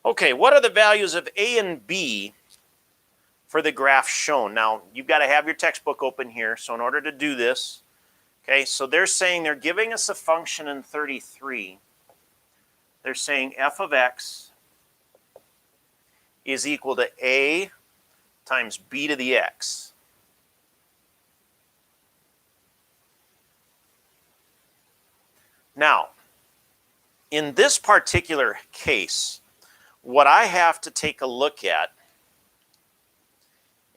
Okay, what are the values of A and B for the graph shown? Now, you've got to have your textbook open here. So in order to do this, okay, so they're saying they're giving us a function in 33. They're saying f of x is equal to a times b to the x. Now, in this particular case, what I have to take a look at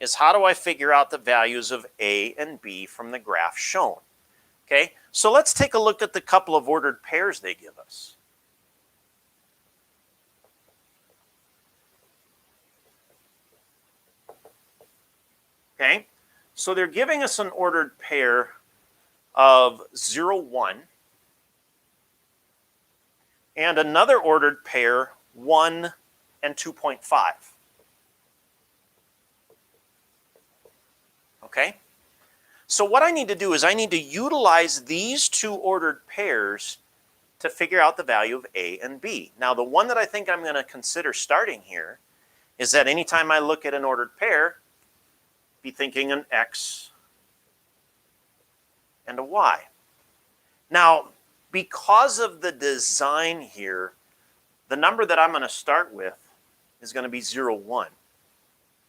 is how do I figure out the values of A and B from the graph shown? Okay, so let's take a look at the couple of ordered pairs they give us. Okay, so they're giving us an ordered pair of 0, 1, and another ordered pair 1 and 2.5. Okay? So what I need to do is I need to utilize these two ordered pairs to figure out the value of A and B. Now, the one that I think I'm going to consider starting here is that anytime I look at an ordered pair, be thinking an X and a Y. Now, because of the design here, the number that I'm going to start with is going to be 0, 1.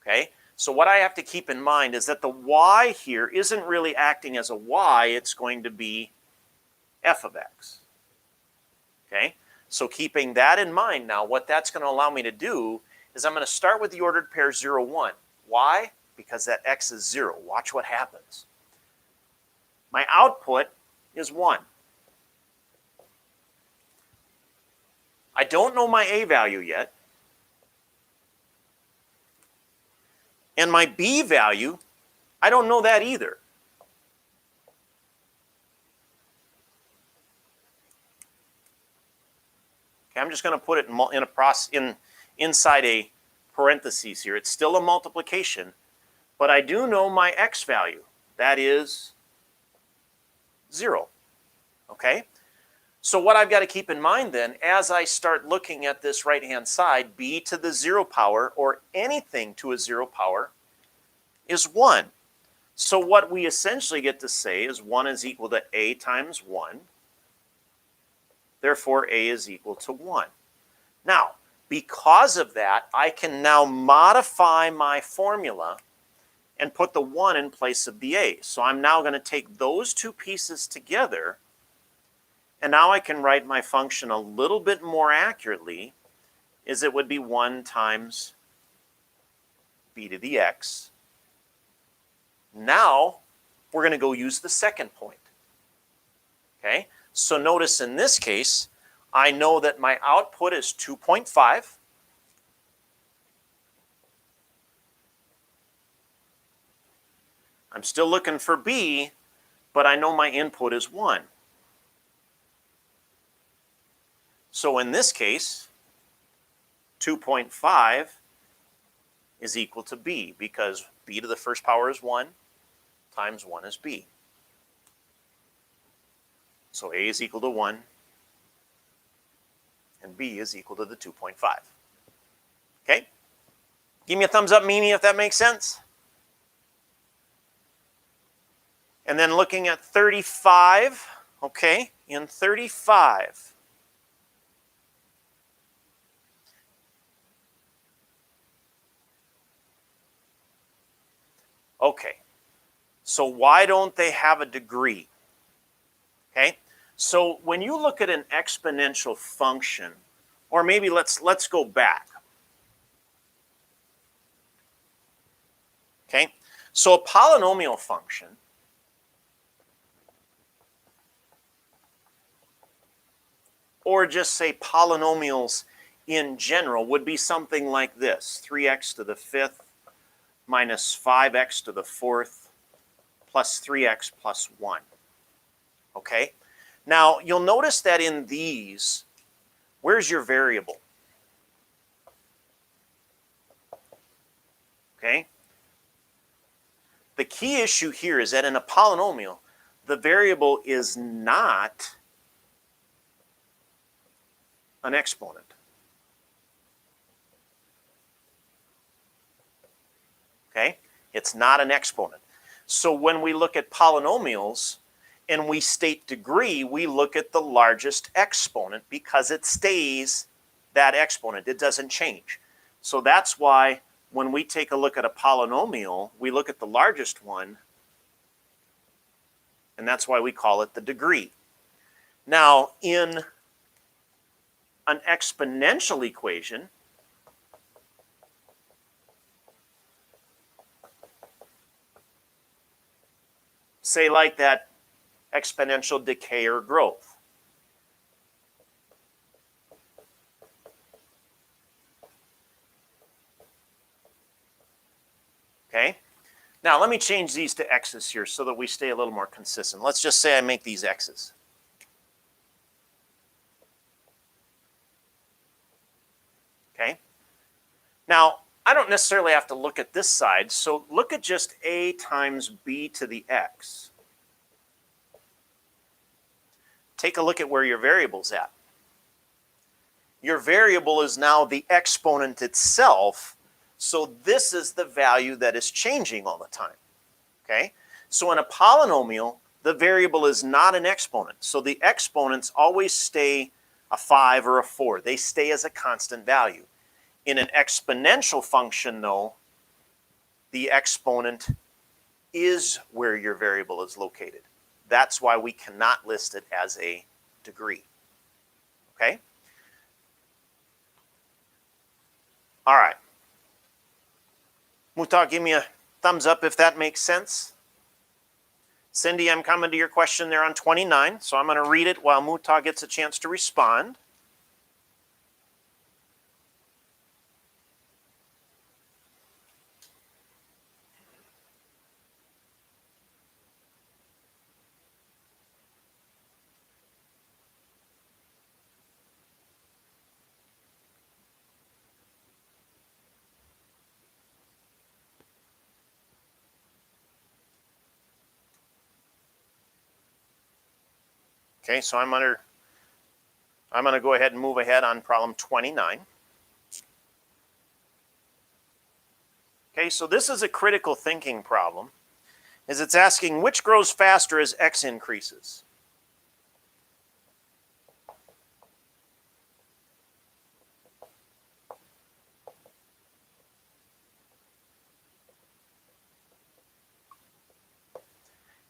Okay? So what I have to keep in mind is that the y here isn't really acting as a y, it's going to be f of x. Okay? So keeping that in mind now, what that's going to allow me to do is I'm going to start with the ordered pair 0, 1. Why? Because that x is 0. Watch what happens. My output is 1. I don't know my A value yet. And my B value, I don't know that either. Okay, I'm just going to put it inside a parentheses here. It's still a multiplication, but I do know my X value. That is 0. Okay? So what I've got to keep in mind then, as I start looking at this right-hand side, b to the 0 power, or anything to a 0 power, is 1. So what we essentially get to say is 1 is equal to a times 1. Therefore, a is equal to 1. Now, because of that, I can now modify my formula and put the 1 in place of the a. So I'm now going to take those two pieces together, and now I can write my function a little bit more accurately, as it would be 1 times b to the x. Now, we're going to go use the second point. Okay? So notice in this case, I know that my output is 2.5. I'm still looking for b, but I know my input is 1. So in this case, 2.5 is equal to b, because b to the first power is 1 times 1 is b. So a is equal to 1, and b is equal to the 2.5. Okay? Give me a thumbs up, Mimi, if that makes sense. And then looking at 35, okay, in 35, okay, so why don't they have a degree? Okay, so when you look at an exponential function, or maybe let's go back. Okay, so a polynomial function or just say polynomials in general would be something like this: 3x to the 5th minus 5x to the 4th plus 3x plus 1. Okay? Now, you'll notice that in these, where's your variable? Okay? The key issue here is that in a polynomial, the variable is not an exponent. Okay? It's not an exponent. So when we look at polynomials and we state degree, we look at the largest exponent because it stays that exponent. It doesn't change. So that's why when we take a look at a polynomial, we look at the largest one, and that's why we call it the degree. Now, in an exponential equation, say like that exponential decay or growth. Okay? Now, let me change these to x's here so that we stay a little more consistent. Let's just say I make these x's. Okay? Now, I don't necessarily have to look at this side, so look at just a times b to the x. Take a look at where your variable's at. Your variable is now the exponent itself, so this is the value that is changing all the time. Okay? So in a polynomial, the variable is not an exponent, so the exponents always stay a 5 or a 4. They stay as a constant value. In an exponential function, though, the exponent is where your variable is located. That's why we cannot list it as a degree. Okay? All right. Muta, give me a thumbs up if that makes sense. Cindy, I'm coming to your question there on 29, so I'm going to read it while Muta gets a chance to respond. Okay, so I'm going to go ahead and move ahead on problem 29. Okay, so this is a critical thinking problem, is it's asking which grows faster as x increases.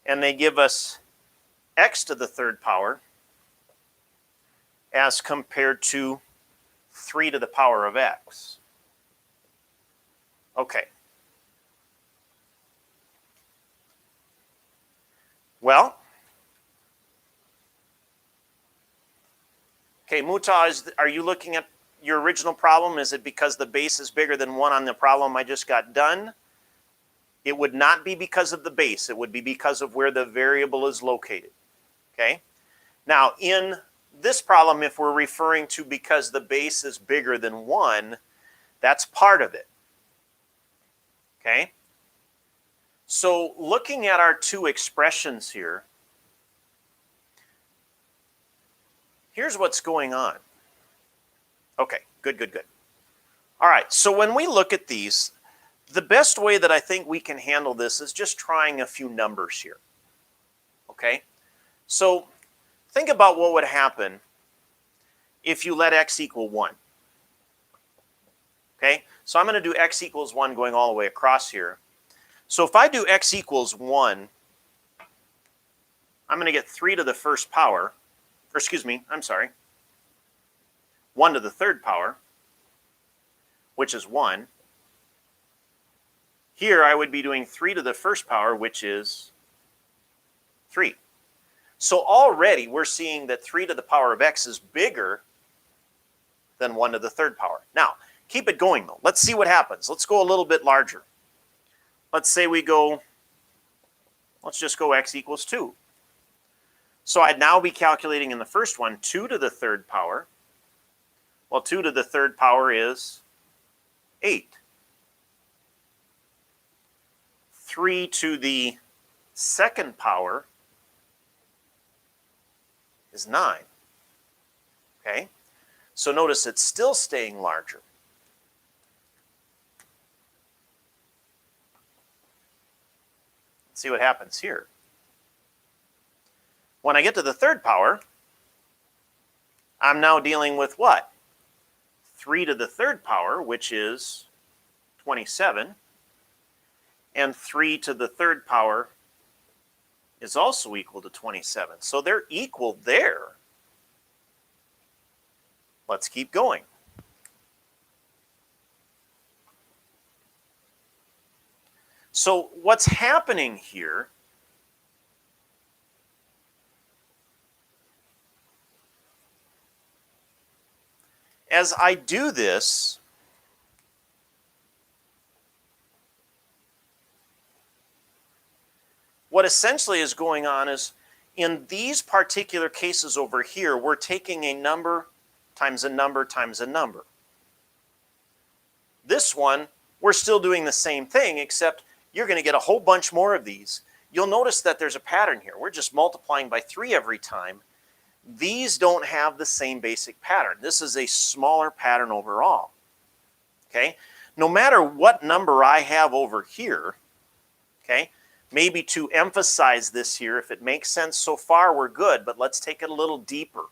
And they give us x to the 3rd power as compared to 3 to the power of x. Okay. Well, okay, Muta, are you looking at your original problem? Is it because the base is bigger than 1 on the problem I just got done? It would not be because of the base. It would be because of where the variable is located. Okay? Now, in this problem, if we're referring to because the base is bigger than 1, that's part of it. Okay? So looking at our two expressions here, here's what's going on. Okay, good. All right, so when we look at these, the best way that I think we can handle this is just trying a few numbers here. Okay? So think about what would happen if you let x equal 1. Okay? So I'm going to do x equals 1 going all the way across here. So if I do x equals 1, I'm going to get 3 to the first power, or excuse me, I'm sorry, 1 to the third power, which is 1. Here I would be doing 3 to the first power, which is 3. So already we're seeing that 3 to the power of x is bigger than 1 to the third power. Now, keep it going though. Let's see what happens. Let's go a little bit larger. Let's say we go, let's just go x equals 2. So I'd now be calculating in the first one 2 to the third power. Well, 2 to the third power is 8. 3 to the second power is 9. Okay? So notice it's still staying larger. Let's see what happens here. When I get to the third power, I'm now dealing with what? 3 to the third power, which is 27. And 3 to the third power is also equal to 27. So they're equal there. Let's keep going. So what's happening here as I do this, what essentially is going on is in these particular cases over here, we're taking a number times a number times a number. This one, we're still doing the same thing, except you're going to get a whole bunch more of these. You'll notice that there's a pattern here. We're just multiplying by 3 every time. These don't have the same basic pattern. This is a smaller pattern overall. Okay? No matter what number I have over here, okay, maybe to emphasize this here, if it makes sense so far, we're good, but let's take it a little deeper.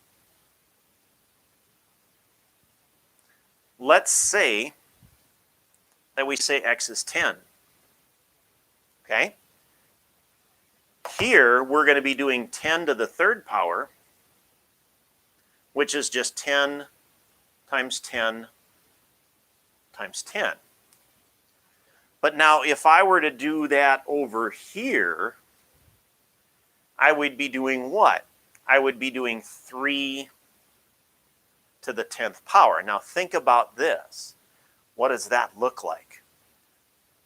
Let's say that we say x is 10. Okay? Here, we're going to be doing 10 to the third power, which is just 10 times 10 times 10. But now, if I were to do that over here, I would be doing what? I would be doing 3 to the 10th power. Now, think about this. What does that look like?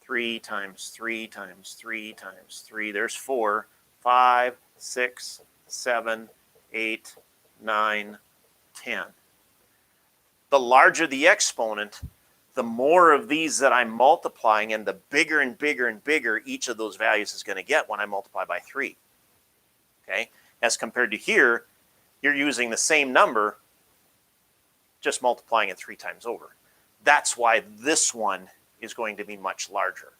3 times 3 times 3 times 3. There's 4, 5, 6, 7, 8, 9, 10. The larger the exponent, the more of these that I'm multiplying, and the bigger and bigger and bigger each of those values is going to get when I multiply by 3. Okay? As compared to here, you're using the same number, just multiplying it 3 times over. That's why this one is going to be much larger.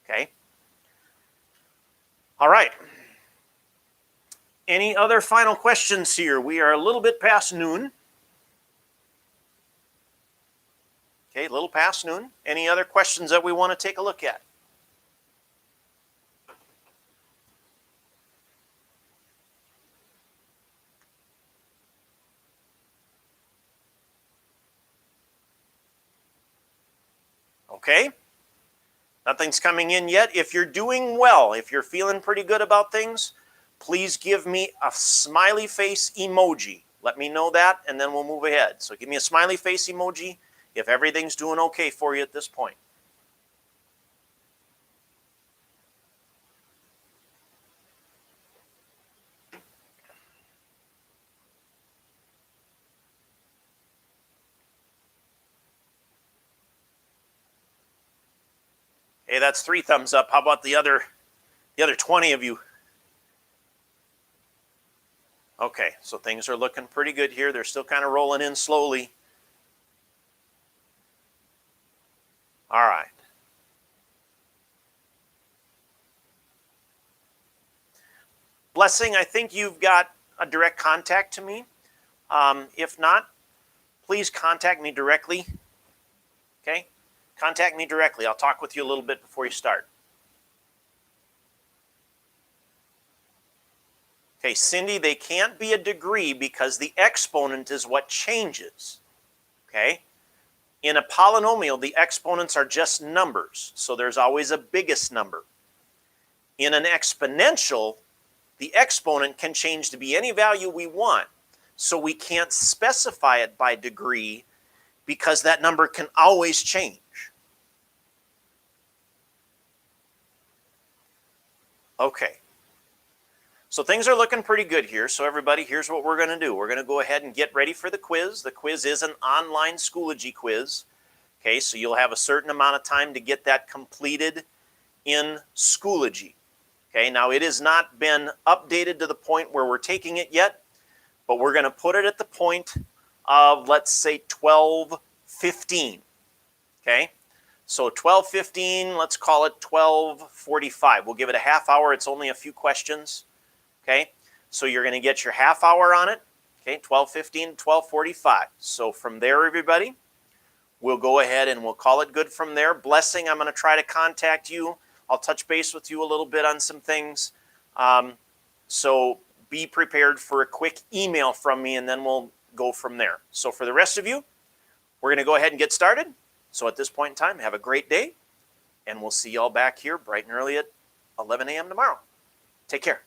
Okay? All right. Any other final questions here? We are a little bit past noon. Okay, a little past noon. Any other questions that we want to take a look at? Okay? Nothing's coming in yet. If you're doing well, if you're feeling pretty good about things, please give me a smiley face emoji. Let me know that, and then we'll move ahead. So give me a smiley face emoji if everything's doing okay for you at this point. Hey, that's 3 thumbs up. How about the other 20 of you? Okay, so things are looking pretty good here. They're still kind of rolling in slowly. All right. Blessing, I think you've got a direct contact to me. If not, please contact me directly. Okay? Contact me directly. I'll talk with you a little bit before you start. Okay, Cindy, they can't be a degree because the exponent is what changes. Okay? In a polynomial, the exponents are just numbers, so there's always a biggest number. In an exponential, the exponent can change to be any value we want, so we can't specify it by degree because that number can always change. Okay. So things are looking pretty good here. So everybody, here's what we're going to do. We're going to go ahead and get ready for the quiz. The quiz is an online Schoology quiz. Okay, so you'll have a certain amount of time to get that completed in Schoology. Okay, now it has not been updated to the point where we're taking it yet, but we're going to put it at the point of, let's say, 12:15. Okay, so 12:15, let's call it 12:45. We'll give it a half hour. It's only a few questions. Okay, so you're going to get your half hour on it. Okay, 12:15, 12:45. So from there, everybody, we'll go ahead and we'll call it good from there. Blessing, I'm going to try to contact you. I'll touch base with you a little bit on some things. So be prepared for a quick email from me, and then we'll go from there. So for the rest of you, we're going to go ahead and get started. So at this point in time, have a great day, and we'll see you all back here bright and early at 11 a.m. tomorrow. Take care.